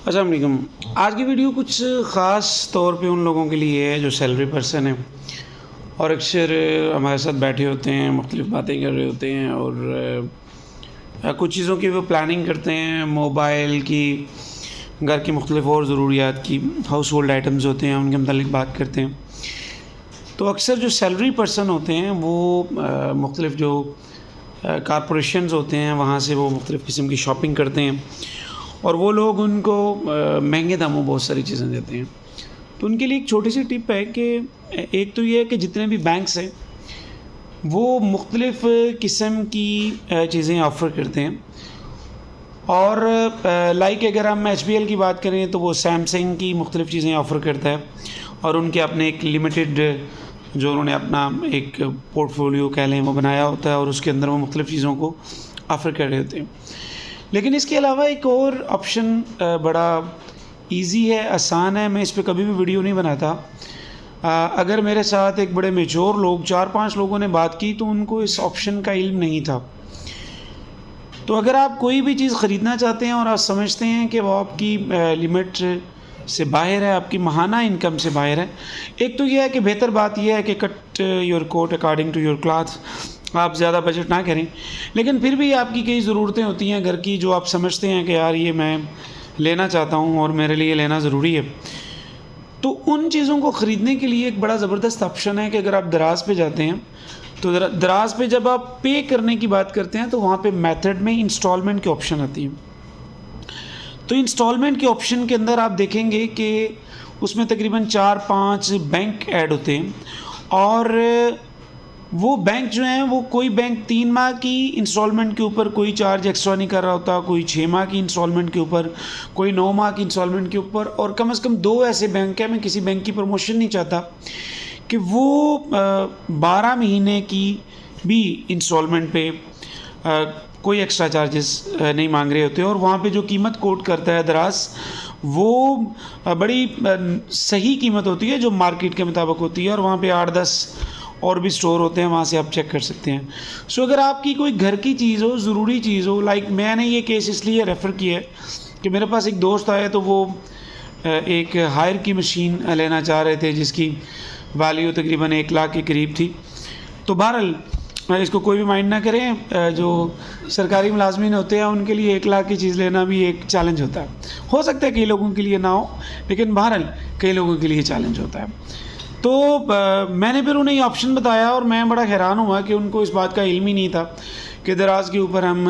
अस्सलाम वालेकुम। आज की वीडियो कुछ ख़ास तौर पे उन लोगों के लिए है जो सैलरी पर्सन है और अक्सर हमारे साथ बैठे होते हैं, मुख्तलिफ़ बातें कर रहे होते हैं और कुछ चीज़ों की वो प्लानिंग करते हैं, मोबाइल की, घर की मुख्तलिफ़ और ज़रूरियात की, हाउस होल्ड आइटम्स होते हैं उनके मुतालिक बात करते हैं। तो अक्सर जो सैलरी पर्सन होते हैं वो मुख्तलिफ़ जो कॉरपोरेशंस होते हैं वहाँ से वो मुख्तलिफ़ किस्म की शॉपिंग करते हैं और वो लोग उनको महंगे दामों बहुत सारी चीज़ें देते हैं। तो उनके लिए एक छोटी सी टिप है कि एक तो ये है कि जितने भी बैंक्स हैं वो मुख्तलिफ़ किस्म की चीज़ें ऑफ़र करते हैं और लाइक अगर हम HBL की बात करें तो वो सैमसंग की मुख्तलिफ़ चीज़ें ऑफ़र करता है और उनके अपने एक लिमिटेड जो उन्होंने अपना एक पोर्टफोलियो कह लें वो बनाया होता है और उसके अंदर वो मुख्तलिफ़ चीज़ों को ऑफ़र कर रहे होते हैं। लेकिन इसके अलावा एक और ऑप्शन बड़ा इजी है, आसान है, मैं इस पे कभी भी वीडियो नहीं बनाता। अगर मेरे साथ एक बड़े मैच्योर लोग 4-5 लोगों ने बात की तो उनको इस ऑप्शन का इल्म नहीं था। तो अगर आप कोई भी चीज़ ख़रीदना चाहते हैं और आप समझते हैं कि वो आपकी लिमिट से बाहर है, आपकी माहाना इनकम से बाहर है, एक तो ये है कि बेहतर बात यह है कि cut your coat according to your cloth, आप ज़्यादा बजट ना करें। लेकिन फिर भी आपकी कई ज़रूरतें होती हैं घर की जो आप समझते हैं कि यार ये मैं लेना चाहता हूँ और मेरे लिए लेना ज़रूरी है। तो उन चीज़ों को ख़रीदने के लिए एक बड़ा ज़बरदस्त ऑप्शन है कि अगर आप दराज़ पे जाते हैं तो दराज़ पे जब आप पे करने की बात करते हैं तो वहाँ पे मेथड में इंस्टॉलमेंट की ऑप्शन आती है। तो इंस्टॉलमेंट के ऑप्शन के अंदर आप देखेंगे कि उसमें तकरीबन 4-5 बैंक ऐड होते हैं और वो बैंक जो हैं वो कोई बैंक 3 माह की इंस्टॉलमेंट के ऊपर कोई चार्ज एक्स्ट्रा नहीं कर रहा होता, कोई 6 माह की इंस्टॉलमेंट के ऊपर, कोई 9 माह की इंस्टॉलमेंट के ऊपर और कम से कम 2 ऐसे बैंक हैं, मैं किसी बैंक की प्रमोशन नहीं चाहता, कि वो 12 महीने की भी इंस्टॉलमेंट पे कोई एक्स्ट्रा चार्जेस नहीं मांग रहे होते और वहाँ पे जो कीमत कोट करता है दराज़ वो बड़ी सही कीमत होती है जो मार्केट के मुताबिक होती है और वहाँ पे 8-10 और भी स्टोर होते हैं, वहाँ से आप चेक कर सकते हैं। सो अगर आपकी कोई घर की चीज़ हो, ज़रूरी चीज़ हो, लाइक मैंने ये केस इसलिए रेफ़र किया है कि मेरे पास एक दोस्त आया तो वो एक हायर की मशीन लेना चाह रहे थे जिसकी वैल्यू तकरीबन 1 लाख के करीब थी। तो बहरहाल इसको कोई भी माइंड ना करें, जो सरकारी मुलाजमीन होते हैं उनके लिए 1 लाख की चीज़ लेना भी एक चैलेंज होता है। हो सकता है कई लोगों के लिए ना हो, लेकिन बहरहाल कई लोगों के लिए चैलेंज होता है। तो मैंने फिर उन्हें ये ऑप्शन बताया और मैं बड़ा हैरान हुआ कि उनको इस बात का इल्म ही नहीं था कि दराज़ के ऊपर हम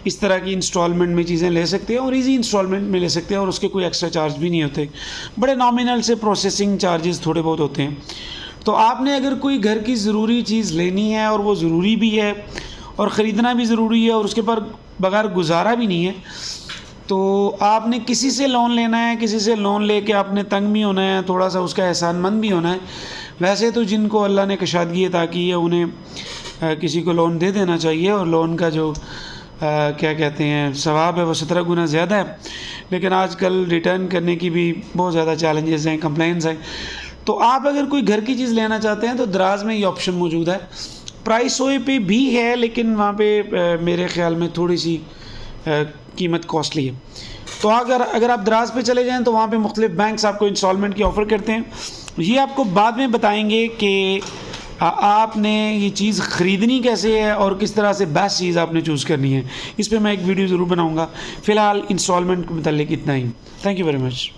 इस तरह की इंस्टॉलमेंट में चीज़ें ले सकते हैं और इजी इंस्टॉलमेंट में ले सकते हैं और उसके कोई एक्स्ट्रा चार्ज भी नहीं होते, बड़े नॉमिनल से प्रोसेसिंग चार्जेस थोड़े बहुत होते हैं। तो आपने अगर कोई घर की ज़रूरी चीज़ लेनी है और वो ज़रूरी भी है और ख़रीदना भी ज़रूरी है और उसके पर बगैर गुजारा भी नहीं है, तो आपने किसी से लोन लेना है, किसी से लोन लेके आपने तंग भी होना है, थोड़ा सा उसका एहसानमंद भी होना है। वैसे तो जिनको अल्लाह ने कशादगी अता की है उन्हें किसी को लोन दे देना चाहिए और लोन का जो क्या कहते हैं सवाब है वो 17 गुना ज़्यादा है, लेकिन आजकल रिटर्न करने की भी बहुत ज़्यादा चैलेंजेस हैं, कंप्लेंट्स हैं। तो आप अगर कोई घर की चीज़ लेना चाहते हैं तो दराज़ में ये ऑप्शन मौजूद है। प्राइस ओए पे भी है लेकिन वहाँ पे मेरे ख़्याल में थोड़ी सी कीमत कॉस्टली है। तो अगर आप दराज़ पे चले जाएँ तो वहाँ पे मुख्तलिफ़ बैंक्स आपको इंस्टॉलमेंट की ऑफ़र करते हैं। ये आपको बाद में बताएंगे कि आपने ये चीज़ ख़रीदनी कैसे है और किस तरह से बेस्ट चीज़ आपने चूज़ करनी है। इस पे मैं एक वीडियो ज़रूर बनाऊँगा। फ़िलहाल इंस्टॉलमेंट के मुताल्लिक़ इतना ही। Thank you very much.